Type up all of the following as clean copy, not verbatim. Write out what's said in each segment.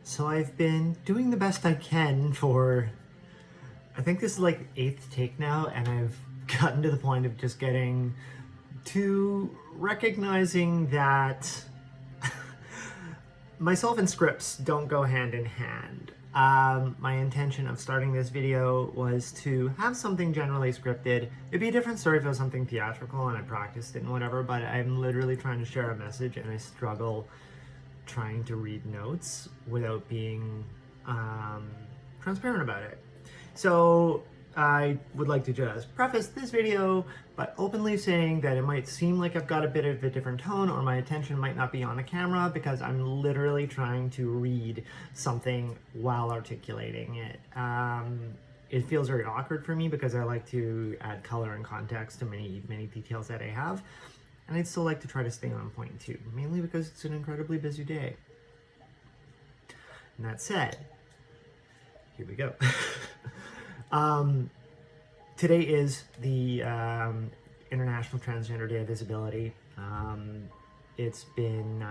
So I've been doing the best I can for, I think this is like 8th take now, and I've gotten to the point of just getting to recognizing that myself and scripts don't go hand in hand. My intention of starting this video was to have something generally scripted. It'd be a different story if it was something theatrical and I practiced it and whatever, but I'm literally trying to share a message and I struggle trying to read notes without being transparent about it. So I would like to just preface this video by openly saying that it might seem like I've got a bit of a different tone or my attention might not be on the camera because I'm literally trying to read something while articulating it. It feels very awkward for me because I like to add color and context to many details that I have. And I'd still like to try to stay on point too, mainly because it's an incredibly busy day. And that said, here we go. Today is the International Transgender Day of Visibility. It's been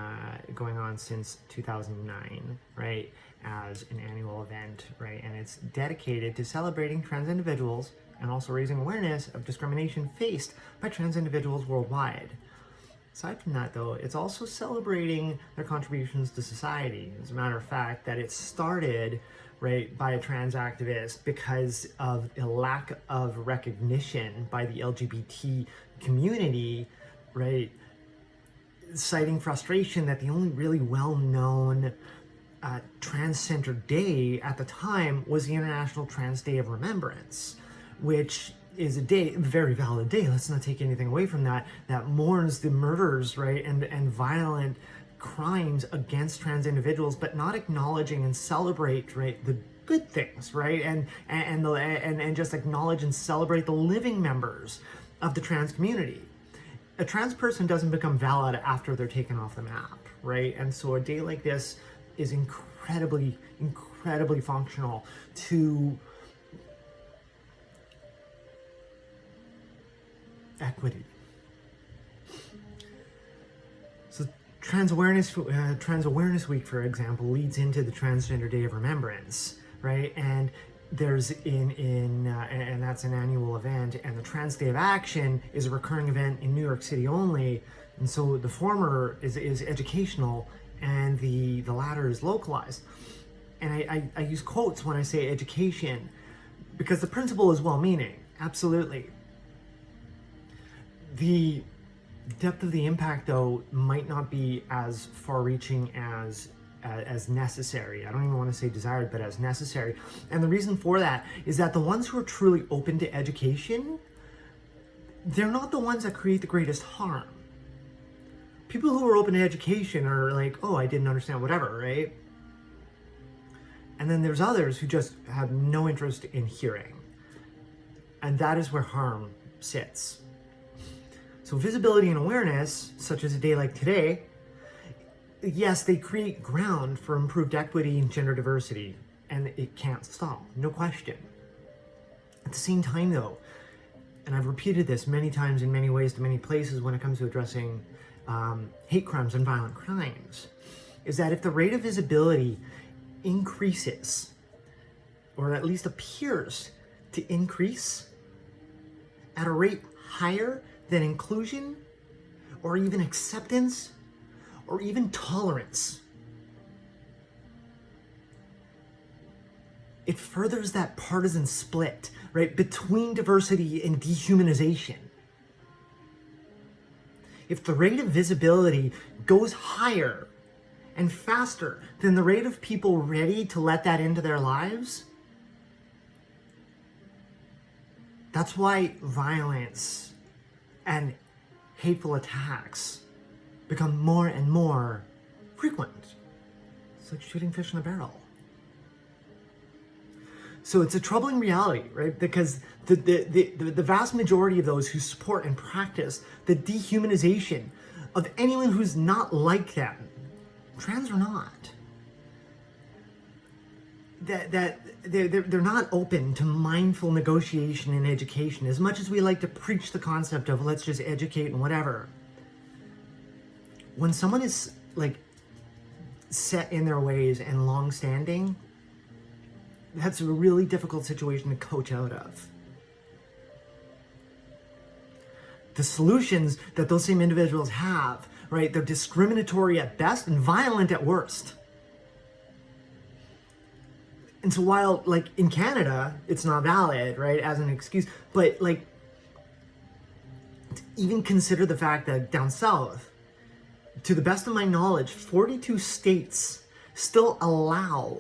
going on since 2009, right, as an annual event, right, and it's dedicated to celebrating trans individuals and also raising awareness of discrimination faced by trans individuals worldwide. Aside from that, though, it's also celebrating their contributions to society. As a matter of fact, that it started, right, by a trans activist because of a lack of recognition by the LGBT community, right, citing frustration that the only really well-known trans-centered day at the time was the International Trans Day of Remembrance, which is a day, a very valid day, let's not take anything away from that, that mourns the murders, right, and violent crimes against trans individuals, but not acknowledging and celebrate, right, the good things, right, and just acknowledge and celebrate the living members of the trans community. A trans person doesn't become valid after they're taken off the map, right? And so a day like this is incredibly functional to equity. So Trans Awareness Week, for example, leads into the Transgender Day of Remembrance, right? And there's and that's an annual event, and the Trans Day of Action is a recurring event in New York City only, and so the former is educational and the latter is localized. And I use quotes when I say education because the principle is well-meaning, absolutely. The depth of the impact, though, might not be as far-reaching as necessary. I don't even want to say desired, but as necessary. And the reason for that is that the ones who are truly open to education, they're not the ones that create the greatest harm. People who are open to education are like, oh, I didn't understand whatever, right? And then there's others who just have no interest in hearing. And that is where harm sits. So visibility and awareness, such as a day like today, yes, they create ground for improved equity and gender diversity, and it can't stop, no question. At the same time, though, and I've repeated this many times in many ways to many places when it comes to addressing hate crimes and violent crimes, is that if the rate of visibility increases, or at least appears to increase, at a rate higher than inclusion, or even acceptance, or even tolerance, it furthers that partisan split, right, between diversity and dehumanization. If the rate of visibility goes higher and faster than the rate of people ready to let that into their lives, that's why violence and hateful attacks become more and more frequent. It's like shooting fish in a barrel. So it's a troubling reality, right? Because the vast majority of those who support and practice the dehumanization of anyone who's not like them, trans or not, that they're not open to mindful negotiation and education. As much as we like to preach the concept of let's just educate and whatever, when someone is like set in their ways and long-standing, that's a really difficult situation to coach out of. The solutions that those same individuals have, right, they're discriminatory at best and violent at worst. And so while, like, in Canada, it's not valid, right, as an excuse, but, like, even consider the fact that down south, to the best of my knowledge, 42 states still allow,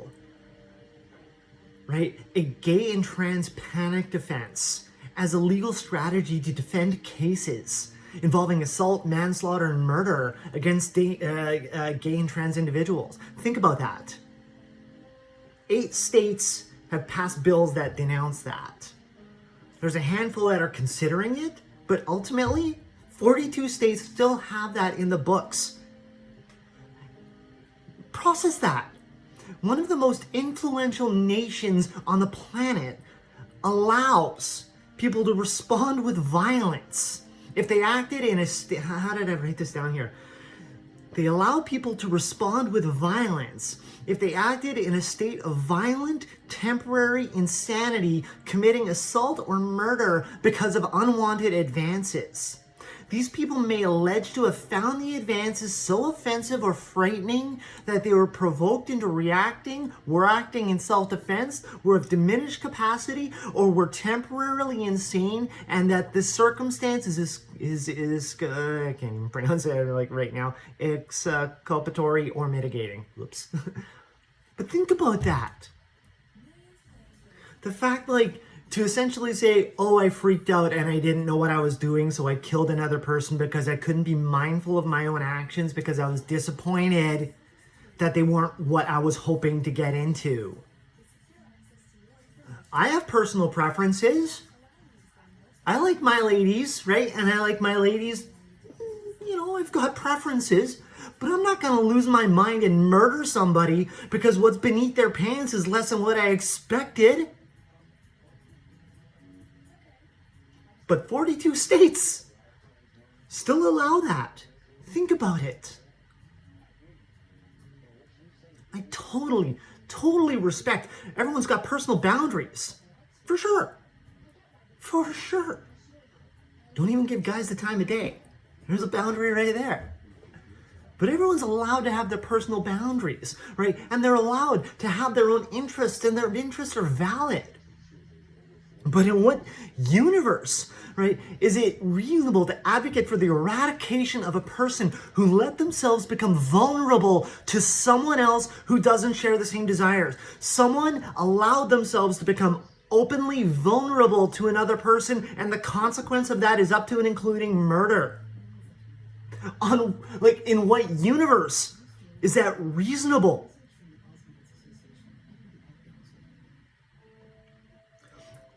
right, a gay and trans panic defense as a legal strategy to defend cases involving assault, manslaughter, and murder against gay and trans individuals. Think about that. 8 states have passed bills that denounce that. There's a handful that are considering it, but ultimately, 42 states still have that in the books. Process that. One of the most influential nations on the planet allows people to respond with violence if they acted in a state. How did I write this down here? They allow people to respond with violence if they acted in a state of violent, temporary insanity, committing assault or murder because of unwanted advances. These people may allege to have found the advances so offensive or frightening that they were provoked into were acting in self-defense, were of diminished capacity, or were temporarily insane, and that this circumstance is I can't even pronounce it like right now, exculpatory or mitigating. Whoops. But think about that. The fact, like, to essentially say, oh, I freaked out and I didn't know what I was doing, so I killed another person because I couldn't be mindful of my own actions because I was disappointed that they weren't what I was hoping to get into. I have personal preferences. I like my ladies, right? And I like my ladies, I've got preferences. But I'm not going to lose my mind and murder somebody because what's beneath their pants is less than what I expected. But 42 states still allow that. Think about it. I totally respect. Everyone's got personal boundaries. For sure. For sure. Don't even give guys the time of day. There's a boundary right there. But everyone's allowed to have their personal boundaries, right? And they're allowed to have their own interests, and their interests are valid. But in what universe, right, is it reasonable to advocate for the eradication of a person who let themselves become vulnerable to someone else who doesn't share the same desires? Someone allowed themselves to become openly vulnerable to another person, and the consequence of that is up to and including murder. In what universe is that reasonable?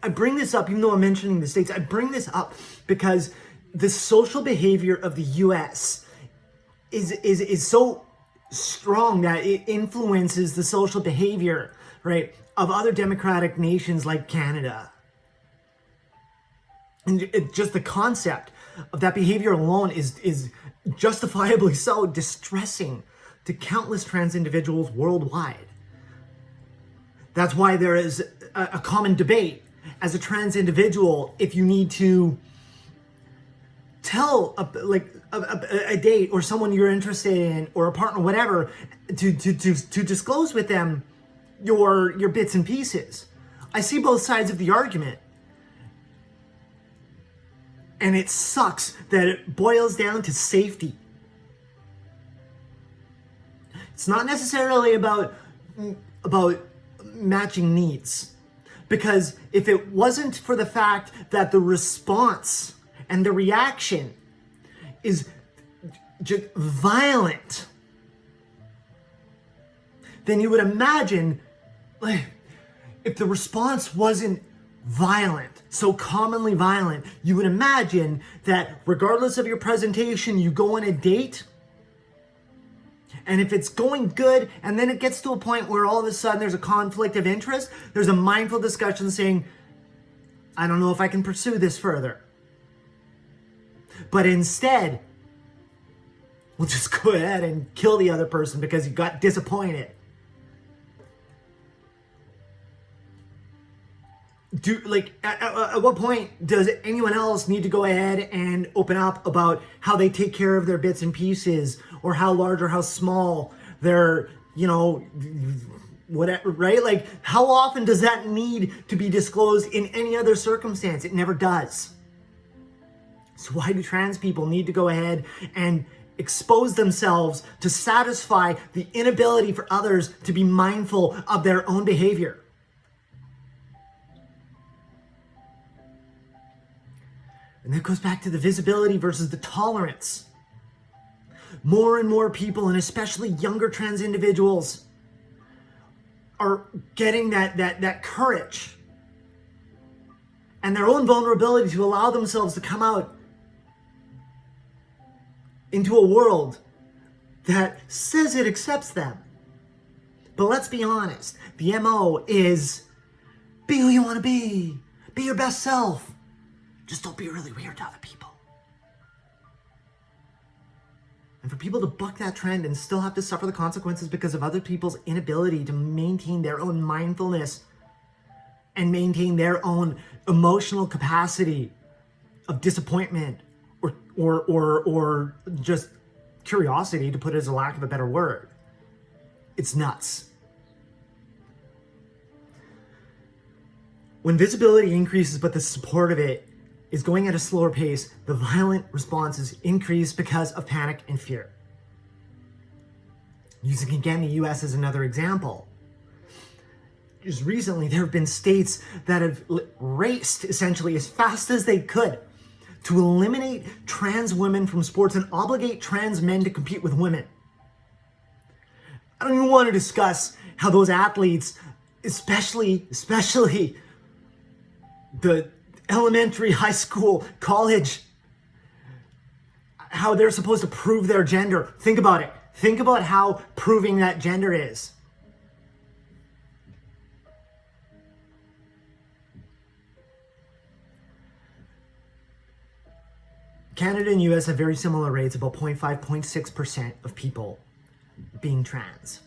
I bring this up, even though I'm mentioning the states, I bring this up because the social behavior of the US is so strong that it influences the social behavior, right, of other democratic nations like Canada. And just the concept of that behavior alone is justifiably so distressing to countless trans individuals worldwide. That's why there is a common debate as a trans individual if you need to tell a date or someone you're interested in or a partner, whatever, to disclose with them your bits and pieces. I see both sides of the argument. And it sucks that it boils down to safety. It's not necessarily about matching needs. Because if it wasn't for the fact that the response and the reaction is just violent, then you would imagine, like, if the response wasn't violent, so commonly violent, you would imagine that regardless of your presentation, you go on a date, and if it's going good, and then it gets to a point where all of a sudden there's a conflict of interest, there's a mindful discussion saying, I don't know if I can pursue this further. But instead, will just go ahead and kill the other person because you got disappointed. At what point does anyone else need to go ahead and open up about how they take care of their bits and pieces, or how large or how small their, whatever, right? Like, how often does that need to be disclosed in any other circumstance? It never does. So why do trans people need to go ahead and expose themselves to satisfy the inability for others to be mindful of their own behavior? And that goes back to the visibility versus the tolerance. More and more people, and especially younger trans individuals, are getting that courage and their own vulnerability to allow themselves to come out into a world that says it accepts them. But let's be honest, the MO is be who you want to be your best self. Just don't be really weird to other people. And for people to buck that trend and still have to suffer the consequences because of other people's inability to maintain their own mindfulness and maintain their own emotional capacity of disappointment or just curiosity, to put it as a lack of a better word, it's nuts. When visibility increases but the support of it is going at a slower pace, the violent responses increase because of panic and fear. Using again the US as another example, just recently there have been states that have raced essentially as fast as they could to eliminate trans women from sports and obligate trans men to compete with women. I don't even want to discuss how those athletes, especially the elementary, high school, college, how they're supposed to prove their gender. Think about it. Think about how proving that gender is. Canada and US have very similar rates, about 0.5, 0.6% of people being trans.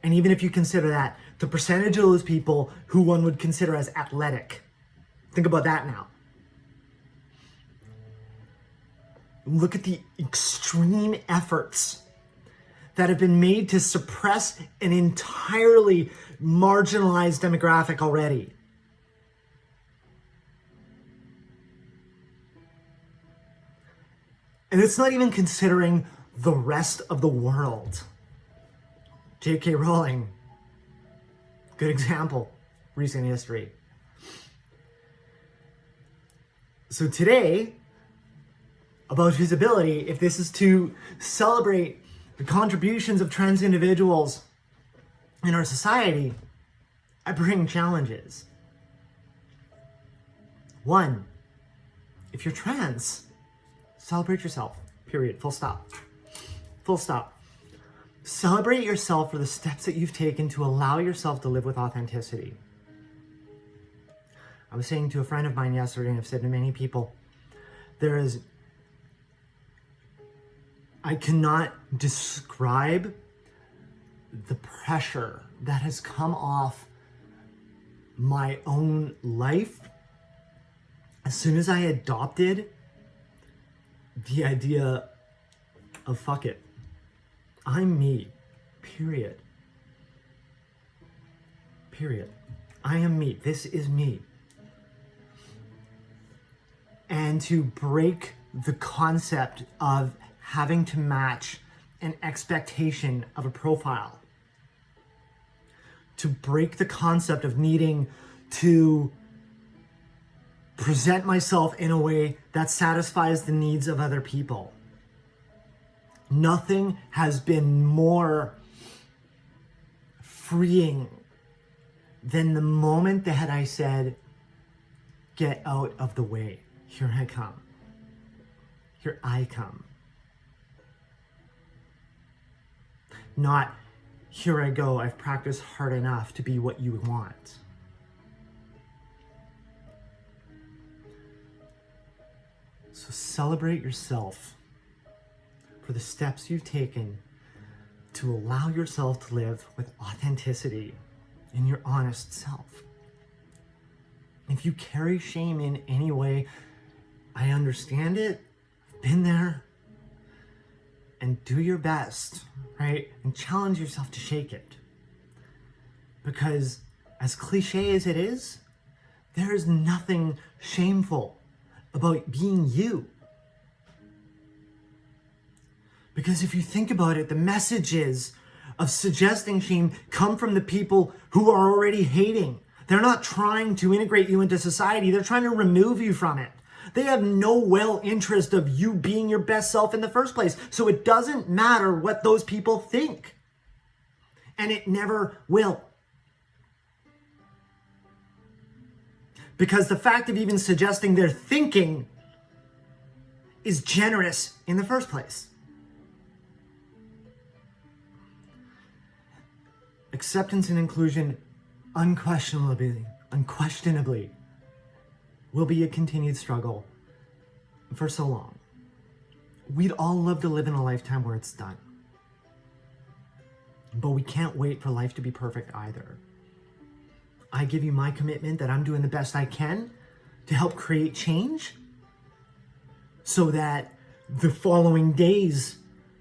And even if you consider that, the percentage of those people who one would consider as athletic, think about that now. Look at the extreme efforts that have been made to suppress an entirely marginalized demographic already. And it's not even considering the rest of the world. J.K. Rowling, good example, recent history. So today, about visibility, if this is to celebrate the contributions of trans individuals in our society, I bring challenges. One, if you're trans, celebrate yourself, period, full stop. Full stop. Celebrate yourself for the steps that you've taken to allow yourself to live with authenticity. I was saying to a friend of mine yesterday, and I've said to many people, I cannot describe the pressure that has come off my own life as soon as I adopted the idea of fuck it. I'm me, period. Period. I am me. This is me. And to break the concept of having to match an expectation of a profile. To break the concept of needing to present myself in a way that satisfies the needs of other people. Nothing has been more freeing than the moment that I said, get out of the way. Here I come. Here I come. Not, here I go, I've practiced hard enough to be what you want. So celebrate yourself for the steps you've taken to allow yourself to live with authenticity in your honest self. If you carry shame in any way, I understand it, I've been there, and do your best, right? And challenge yourself to shake it. Because as cliche as it is, there is nothing shameful about being you. Because if you think about it, the messages of suggesting shame come from the people who are already hating. They're not trying to integrate you into society. They're trying to remove you from it. They have no well interest of you being your best self in the first place. So it doesn't matter what those people think. And it never will. Because the fact of even suggesting their thinking is generous in the first place. Acceptance and inclusion unquestionably will be a continued struggle for so long. We'd all love to live in a lifetime where it's done. But we can't wait for life to be perfect either. I give you my commitment that I'm doing the best I can to help create change so that the following days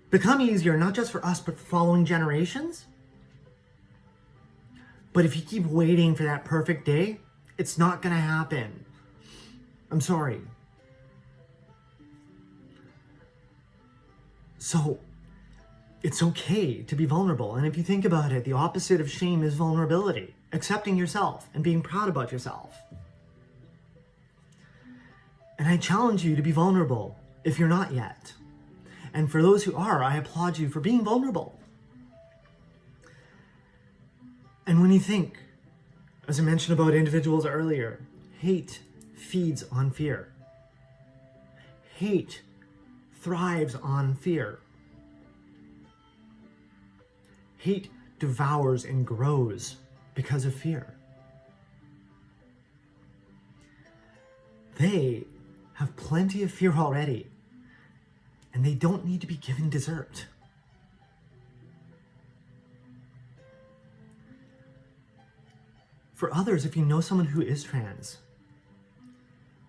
become easier, not just for us, but for following generations. But if you keep waiting for that perfect day, it's not going to happen. I'm sorry. So it's okay to be vulnerable. And if you think about it, the opposite of shame is vulnerability. Accepting yourself and being proud about yourself. And I challenge you to be vulnerable if you're not yet. And for those who are, I applaud you for being vulnerable. And when you think, as I mentioned about individuals earlier, hate feeds on fear. Hate thrives on fear. Hate devours and grows because of fear. They have plenty of fear already, and they don't need to be given dessert. For others, if you know someone who is trans,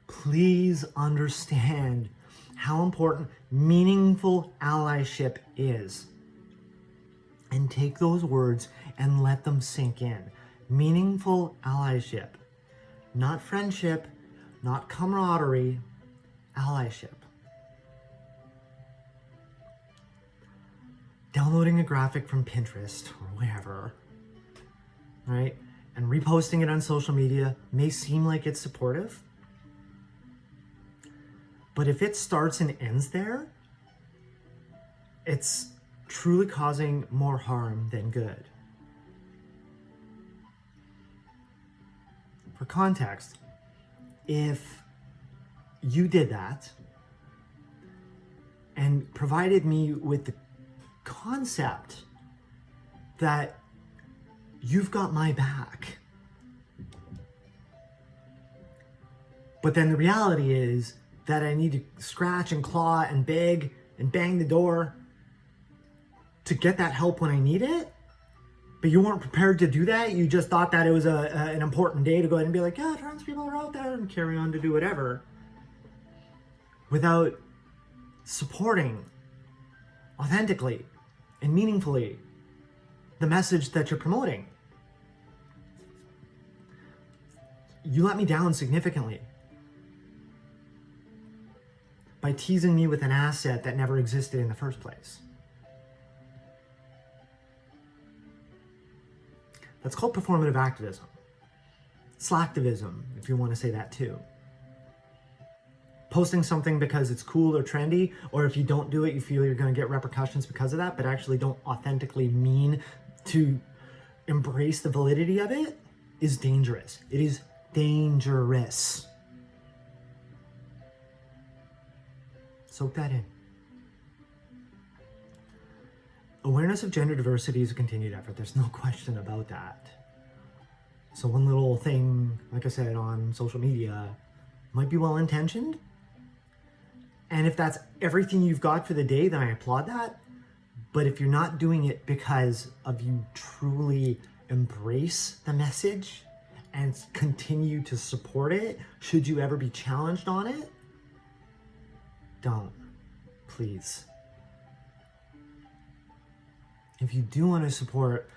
please understand how important meaningful allyship is. And take those words and let them sink in. Meaningful allyship. Not friendship, not camaraderie, allyship. Downloading a graphic from Pinterest or wherever, right? And reposting it on social media may seem like it's supportive. But if it starts and ends there, it's truly causing more harm than good. For context, if you did that and provided me with the concept that you've got my back, but then the reality is that I need to scratch and claw and beg and bang the door to get that help when I need it, but you weren't prepared to do that. You just thought that it was an important day to go ahead and be like, yeah, trans people are out there, and carry on to do whatever, without supporting authentically and meaningfully the message that you're promoting. You let me down significantly by teasing me with an asset that never existed in the first place. That's called performative activism. Slacktivism, if you want to say that too. Posting something because it's cool or trendy, or if you don't do it, you feel you're going to get repercussions because of that, but actually don't authentically mean to embrace the validity of it, is dangerous. It is dangerous. Soak that in. Awareness of gender diversity is a continued effort. There's no question about that. So one little thing, like I said, on social media might be well-intentioned, And if that's everything you've got for the day, then I applaud that. But if you're not doing it because of you truly embrace the message and continue to support it, should you ever be challenged on it, don't, please. If you do want to support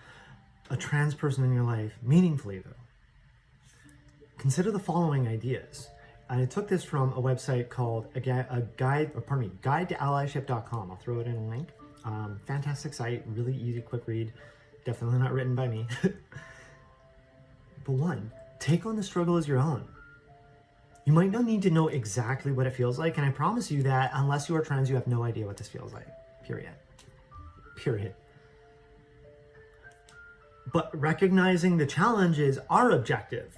a trans person in your life meaningfully, though, consider the following ideas. I took this from a website called guide to allyship.com. I'll throw it in a link. Fantastic site, really easy, quick read. Definitely not written by me. But one, take on the struggle as your own. You might not need to know exactly what it feels like, and I promise you that unless you are trans, you have no idea what this feels like. Period. But recognizing the challenges are objective.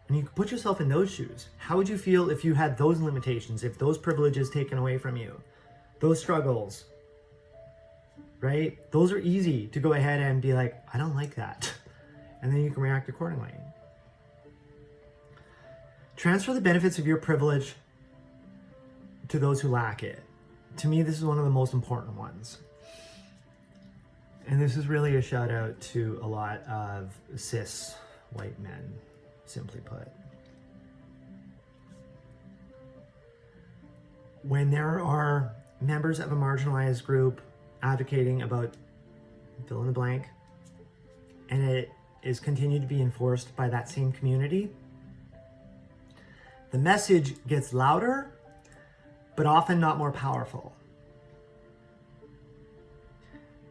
And you can put yourself in those shoes. How would you feel if you had those limitations, if those privileges taken away from you, those struggles, right? Those are easy to go ahead and be like, I don't like that. And then you can react accordingly. Transfer the benefits of your privilege to those who lack it. To me, this is one of the most important ones. And this is really a shout out to a lot of cis white men, simply put. When there are members of a marginalized group advocating about fill in the blank, and it is continued to be enforced by that same community, the message gets louder, but often not more powerful.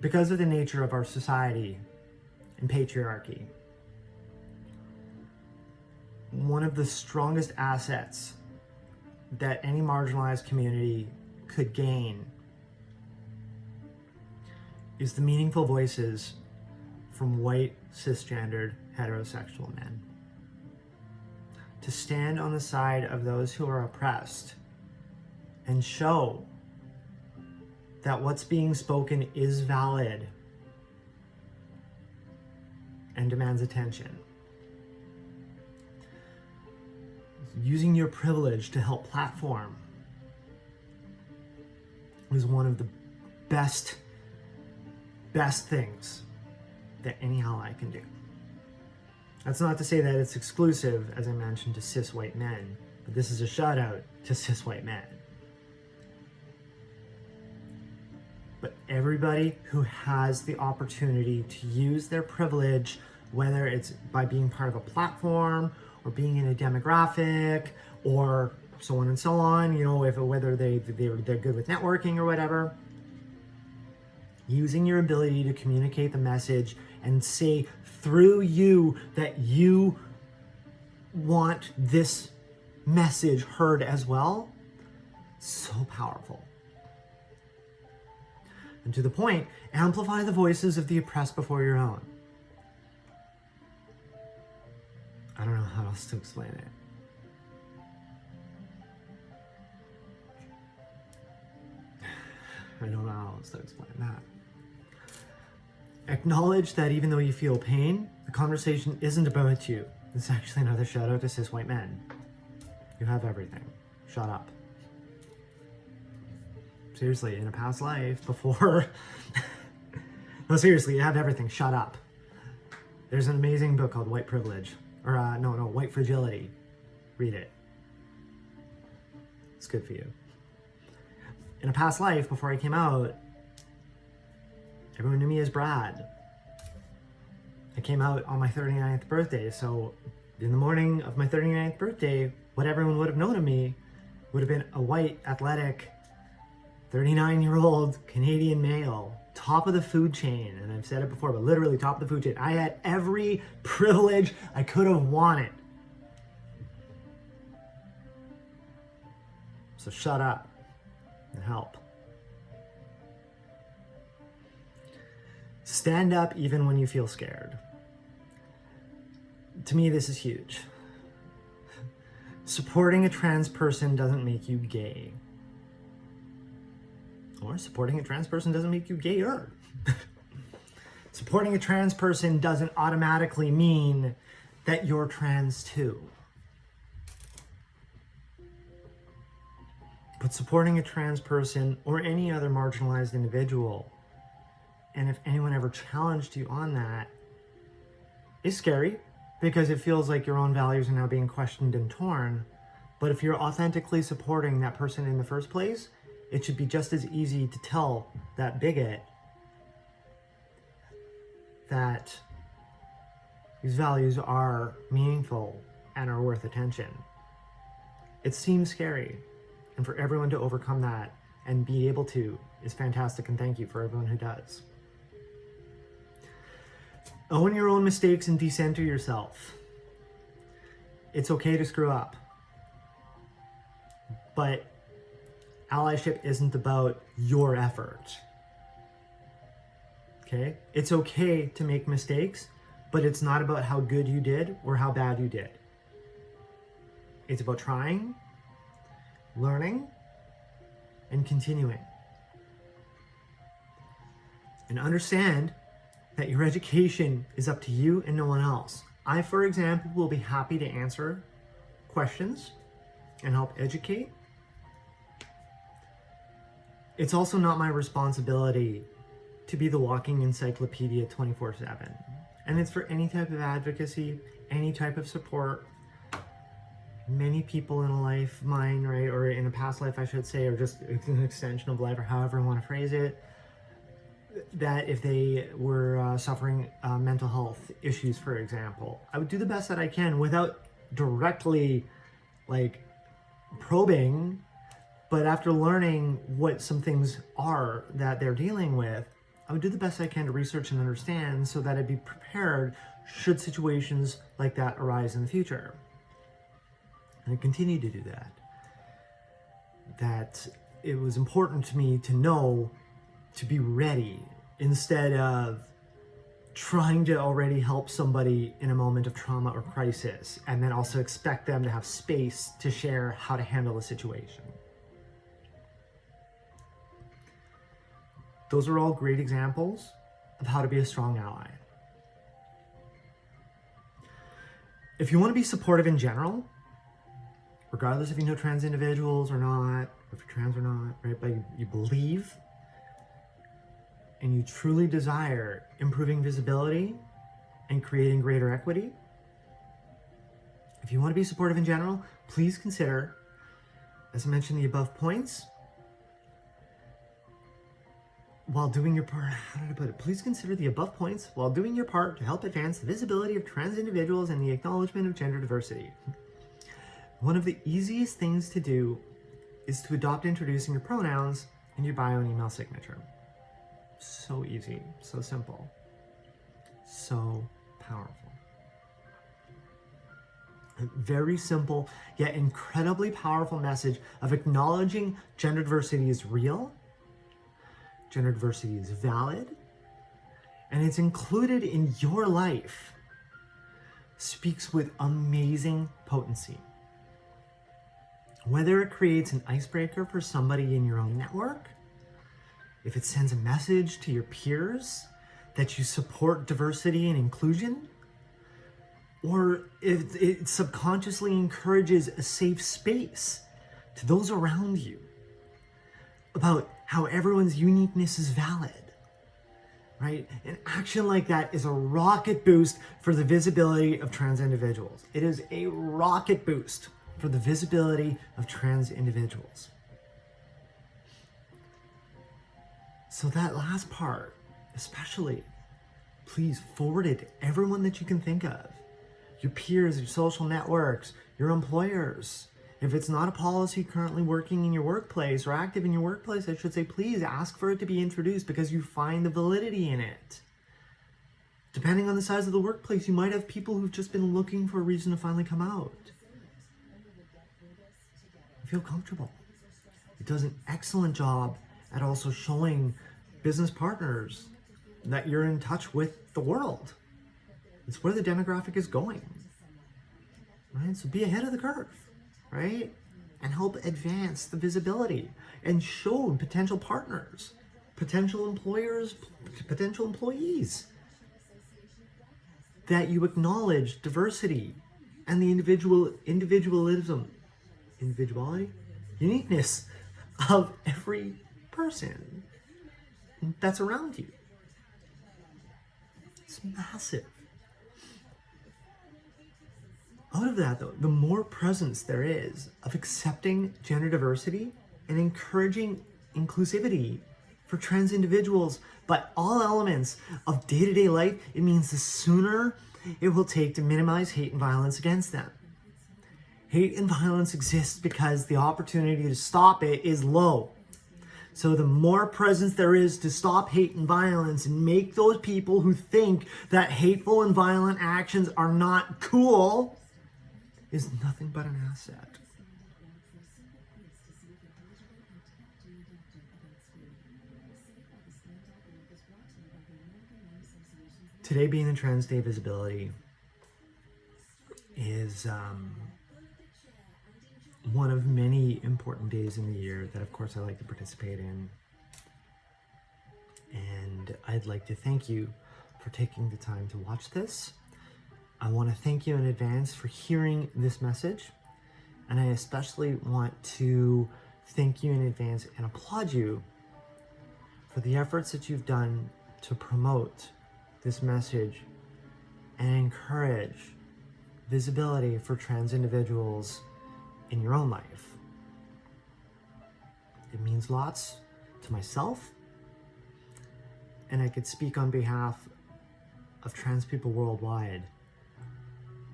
Because of the nature of our society and patriarchy, one of the strongest assets that any marginalized community could gain is the meaningful voices from white, cisgendered, heterosexual men. To stand on the side of those who are oppressed and show that what's being spoken is valid and demands attention. Using your privilege to help platform is one of the best things that any ally can do. That's not to say that it's exclusive, as I mentioned, to cis white men, but this is a shout out to cis white men. But everybody who has the opportunity to use their privilege, whether it's by being part of a platform or being in a demographic or so on and so on, you know, whether they're good with networking or whatever, using your ability to communicate the message and say through you that you want this message heard as well, so powerful. And to the point, amplify the voices of the oppressed before your own. I don't know how else to explain it. I don't know how else to explain that. Acknowledge that even though you feel pain, the conversation isn't about you. It's actually another shout out to cis white men. You have everything. Shut up. Seriously, in a past life before... No, seriously, you have everything. Shut up. There's an amazing book called White Privilege. Or, White Fragility. Read it. It's good for you. In a past life, before I came out, everyone knew me as Brad. I came out on my 39th birthday, so in the morning of my 39th birthday, what everyone would have known of me would have been a white, athletic, 39-year-old Canadian male, top of the food chain. And I've said it before, but literally top of the food chain. I had every privilege I could have wanted. So shut up and help. Stand up even when you feel scared. To me, this is huge. Supporting a trans person doesn't make you gay. Or supporting a trans person doesn't make you gayer. Supporting a trans person doesn't automatically mean that you're trans too. but supporting a trans person or any other marginalized individual, and if anyone ever challenged you on that, is scary because it feels like your own values are now being questioned and torn. But if you're authentically supporting that person in the first place, it should be just as easy to tell that bigot that these values are meaningful and are worth attention. It seems scary, and for everyone to overcome that and be able to is fantastic, and thank you for everyone who does. Own your own mistakes and decenter yourself. It's okay to screw up. But allyship isn't about your effort. Okay? It's okay to make mistakes, but it's not about how good you did or how bad you did. It's about trying, learning, and continuing. And understand that your education is up to you and no one else. I, for example, will be happy to answer questions and help educate. It's also not my responsibility to be the walking encyclopedia 24/7. And it's for any type of advocacy, any type of support. Many people in a life, mine, right, or in a past life, I should say, or just an extension of life, or however you want to phrase it, that if they were suffering mental health issues, for example, I would do the best that I can without directly probing. But after learning what some things are that they're dealing with, I would do the best I can to research and understand so that I'd be prepared should situations like that arise in the future. And I continue to do that. That it was important to me to know to be ready instead of trying to already help somebody in a moment of trauma or crisis, and then also expect them to have space to share how to handle the situation. Those are all great examples of how to be a strong ally. If you want to be supportive in general, regardless if you know trans individuals or not, or if you're trans or not, right? But you believe and you truly desire improving visibility and creating greater equity. If you want to be supportive in general, please consider, as I mentioned, the above points. While doing your part, how did I put it? Please consider the above points while doing your part to help advance the visibility of trans individuals and the acknowledgement of gender diversity. One of the easiest things to do is to adopt introducing your pronouns in your bio and email signature. So easy, so simple, so powerful. A very simple yet incredibly powerful message of acknowledging gender diversity is real, gender diversity is valid, and it's included in your life, speaks with amazing potency. Whether it creates an icebreaker for somebody in your own network, if it sends a message to your peers that you support diversity and inclusion, or if it subconsciously encourages a safe space to those around you about how everyone's uniqueness is valid, right? An action like that is a rocket boost for the visibility of trans individuals. It is a rocket boost for the visibility of trans individuals. So that last part, especially, please forward it to everyone that you can think of. Your peers, your social networks, your employers. If it's not a policy currently working in your workplace or active in your workplace, I should say, please ask for it to be introduced because you find the validity in it. Depending on the size of the workplace, you might have people who've just been looking for a reason to finally come out. Feel comfortable. It does an excellent job at also showing business partners that you're in touch with the world. It's where the demographic is going, right? So be ahead of the curve, right? And help advance the visibility and show potential partners, potential employers, potential employees that you acknowledge diversity and the individuality, uniqueness of every person that's around you. It's massive. Out of that, though, the more presence there is of accepting gender diversity and encouraging inclusivity for trans individuals by all elements of day-to-day life, it means the sooner it will take to minimize hate and violence against them. Hate and violence exists because the opportunity to stop it is low. So the more presence there is to stop hate and violence and make those people who think that hateful and violent actions are not cool is nothing but an asset. Today being the Trans Day of Visibility is one of many important days in the year that, of course, I like to participate in. And I'd like to thank you for taking the time to watch this. I want to thank you in advance for hearing this message. And I especially want to thank you in advance and applaud you for the efforts that you've done to promote this message and encourage visibility for trans individuals in your own life. It means lots to myself, and I could speak on behalf of trans people worldwide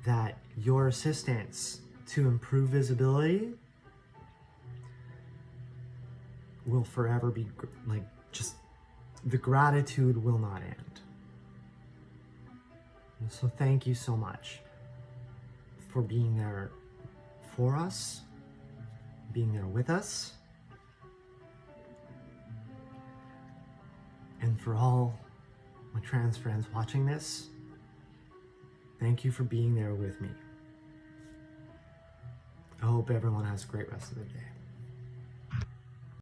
that your assistance to improve visibility will forever be just the gratitude will not end. And so thank you so much for being there for us, being there with us, and for all my trans friends watching this, thank you for being there with me. I hope everyone has a great rest of the day.